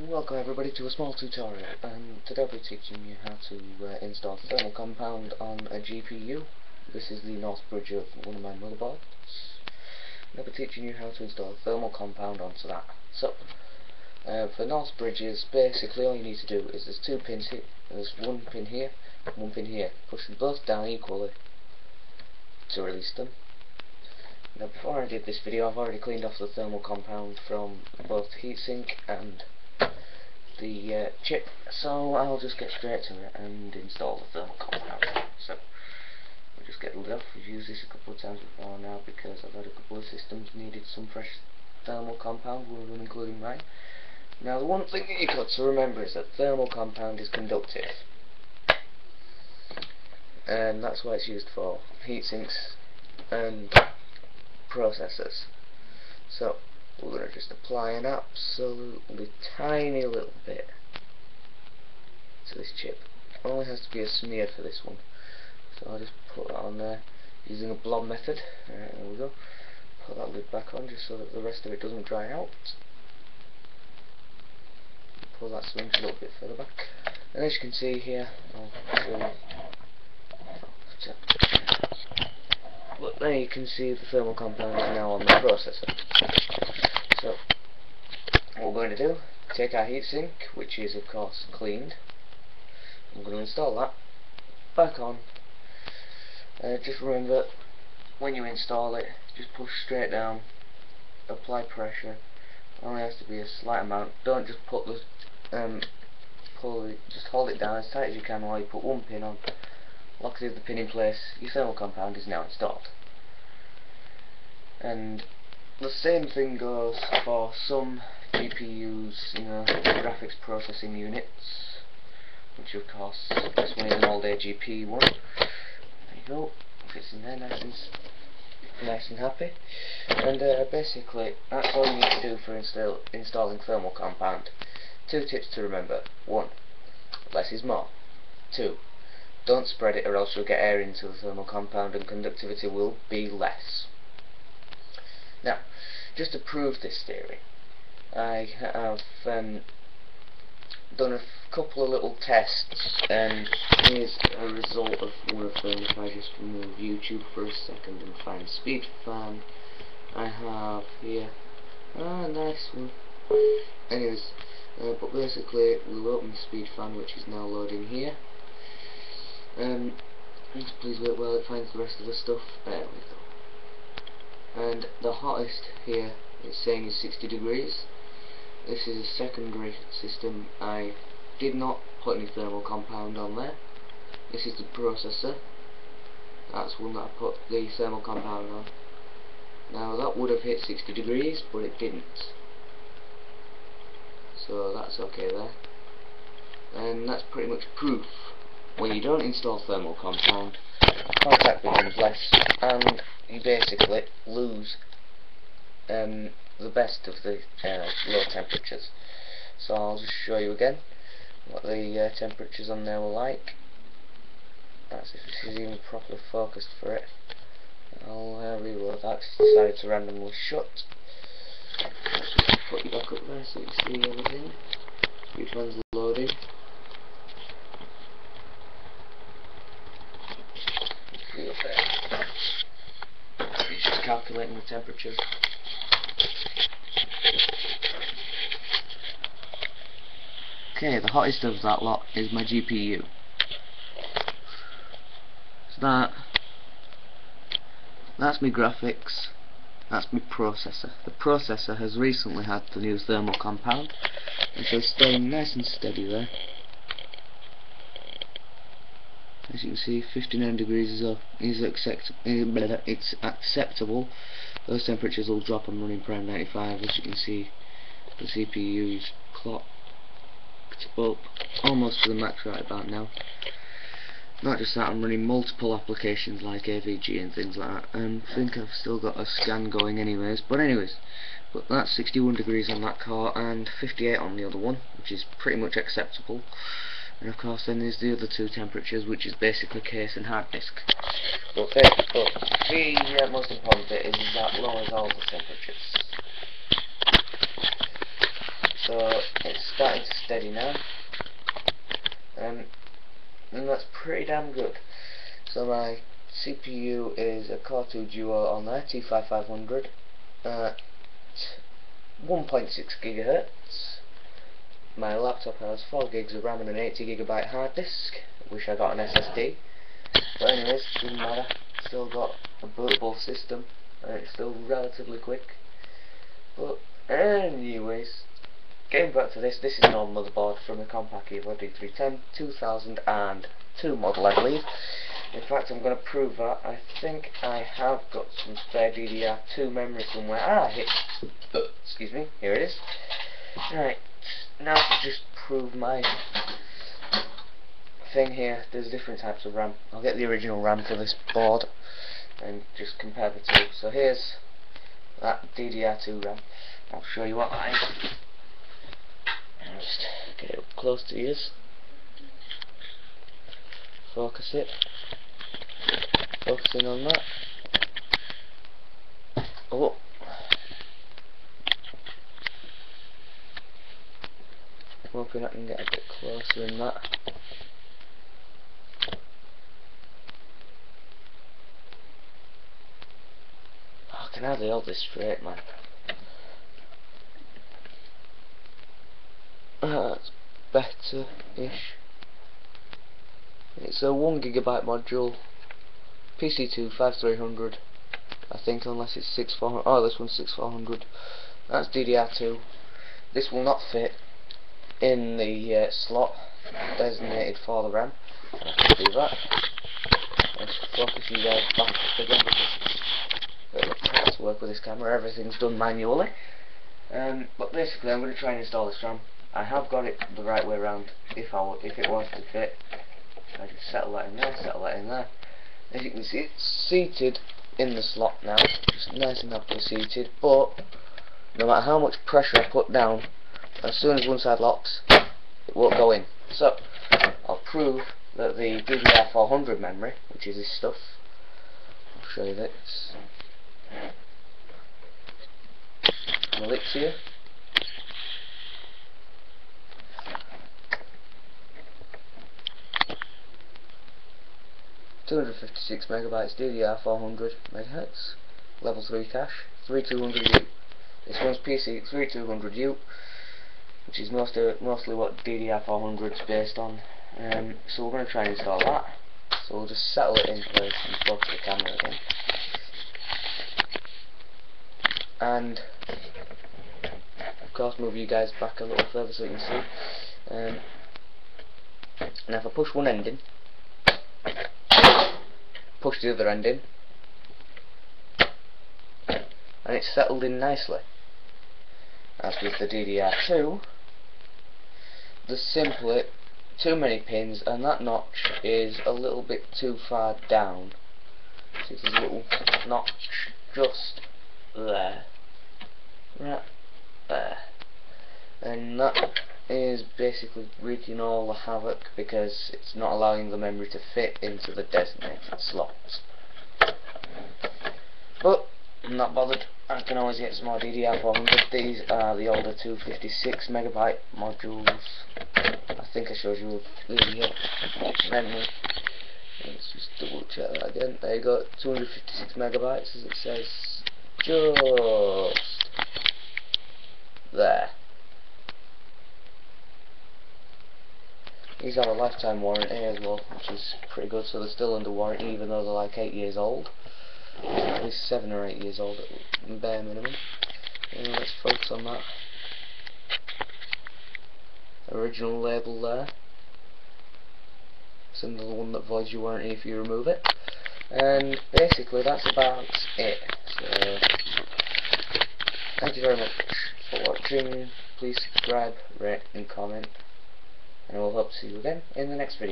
Welcome everybody to a small tutorial, and today I'll be teaching you how to install thermal compound on a GPU. This is the north bridge of one of my motherboards. I'll be teaching you how to install thermal compound onto that. So, for north bridges, basically all you need to do is there's two pins here. There's one pin here, one pin here. Push them both down equally to release them. Now before I did this video, I've already cleaned off the thermal compound from both the heatsink and the chip, so I'll just get straight to it and install the thermal compound. So we'll just get the lid off. We've used this a couple of times before now because I've had a couple of systems needed some fresh thermal compound, one of them including mine. Now the one thing that you've got to remember is that thermal compound is conductive, and that's what it's used for, heatsinks and processors. So we're going to just apply an absolutely tiny little bit to this chip. It only has to be a smear for this one. So I'll just put that on there using a blob method. Alright, there we go. Put that lid back on just so that the rest of it doesn't dry out. Pull that syringe a little bit further back. And as you can see here, I'll show you. Look, there you can see the thermal compound is now on the processor. So, what we're going to do, take our heatsink, which is of course cleaned. I'm going to install that back on. Just remember, when you install it, just push straight down, apply pressure. Only has to be a slight amount. Don't just put the just hold it down as tight as you can while you put one pin on. Lock the pin in place. Your thermal compound is now installed. And the same thing goes for some GPUs, graphics processing units, which of course this one is an all-day GP one. There you go, fits in there nice and happy. And basically that's all you need to do for installing thermal compound. Two tips to remember: 1, less is more. 2, don't spread it or else you'll get air into the thermal compound and conductivity will be less. Now, just to prove this theory, I have done a couple of little tests, and here's a result of one of them. If I just move YouTube for a second and find speed fan, I have here, nice one. Anyways, but basically we'll open the speed fan, which is now loading here. Just please wait while it finds the rest of the stuff. There we go. And the hottest here it's saying is 60 degrees. This is a secondary system. I did not put any thermal compound on there. This is the processor. That's one that I put the thermal compound on. Now that would have hit 60 degrees, but it didn't. So that's okay there. And that's pretty much proof. When you don't install thermal compound, contact becomes less, and you basically lose the best of the low temperatures. So I'll just show you again what the temperatures on there were like. That's if this is even properly focused for it. I'll reload that. It's decided to randomly shut. Let's just put you back up there so you can see everything. Each one's loading. Up there. It's just calculating the temperatures. Okay, the hottest of that lot is my GPU. So that's my graphics, that's my processor. The processor has recently had the new thermal compound, and so it's staying nice and steady there. As you can see, 59 degrees is it's acceptable. Those temperatures will drop. I'm running Prime 95. As you can see, the CPU's clocked up almost to the max right about now. Not just that, I'm running multiple applications like AVG and things like that, and I think I've still got a scan going anyways. But that's 61 degrees on that car and 58 on the other one, which is pretty much acceptable. And of course then there's the other two temperatures, which is basically case and hard disk. But the most important bit is that lowers all the temperatures. So it's starting to steady now, and that's pretty damn good. So my CPU is a Core 2 Duo on there, T5500 at 1.6 GHz. My laptop has 4 gigs of RAM and an 80 GB hard disk. Wish I got an SSD, but anyways, doesn't matter. Still got a bootable system, and it's still relatively quick. But anyways, getting back to this is an old motherboard from a Compaq Evo D310 2002 model, I believe. In fact, I'm going to prove that. I think I have got some spare DDR2 memory somewhere. Excuse me, here it is. Right, now to just prove my thing here. There's different types of RAM. I'll get the original RAM for this board and just compare the two. So here's that DDR2 RAM. I'll show you what that is. I'll just get it up close to yours. Focus it. Focusing on that. Oh. I'm hoping I can get a bit closer in that. Oh, I can hardly hold this straight, man. That's better-ish. It's a 1 GB module, PC2 5300, I think, unless it's 6400. Oh, this one's 6400. That's DDR2. This will not fit in the slot designated for the RAM. I'll do that. Let's focus you guys back up again. Bit of practice work with this camera. Everything's done manually. But basically, I'm going to try and install this RAM. I have got it the right way around. If it was to fit, I just settle that in there, settle that in there. As you can see, it's seated in the slot now, just nice and happily seated. But no matter how much pressure I put down, as soon as one side locks, it won't go in. So I'll prove that the DDR400 memory, which is this stuff, I'll show you this. Elixir. 256 megabytes DDR400 MHz, level 3 cache, 3200U. This one's PC 3200U, which is mostly what DDR400 is based on. So we're going to try and install that. So we'll just settle it in place and focus the camera again. And of course move you guys back a little further so you can see. Now if I push one end in, push the other end in, and it's settled in nicely. As with the DDR2, there's simply too many pins, and that notch is a little bit too far down. So there's a little notch just there, right there, and that is basically wreaking all the havoc because it's not allowing the memory to fit into the designated slots. But I'm not bothered. I can always get some more DDR400. These are the older 256 megabyte modules. I think I showed you the memory. Let's just double check that again. There you go, 256 megabytes, as it says just there. These have a lifetime warranty as well, which is pretty good. So they're still under warranty even though they're like 8 years old. At least 7 or 8 years old at bare minimum. Let's focus on that. Original label there. Similar to the one that voids your warranty if you remove it. And basically that's about it. So thank you very much for watching. Please subscribe, rate and comment, and I will hope to see you again in the next video.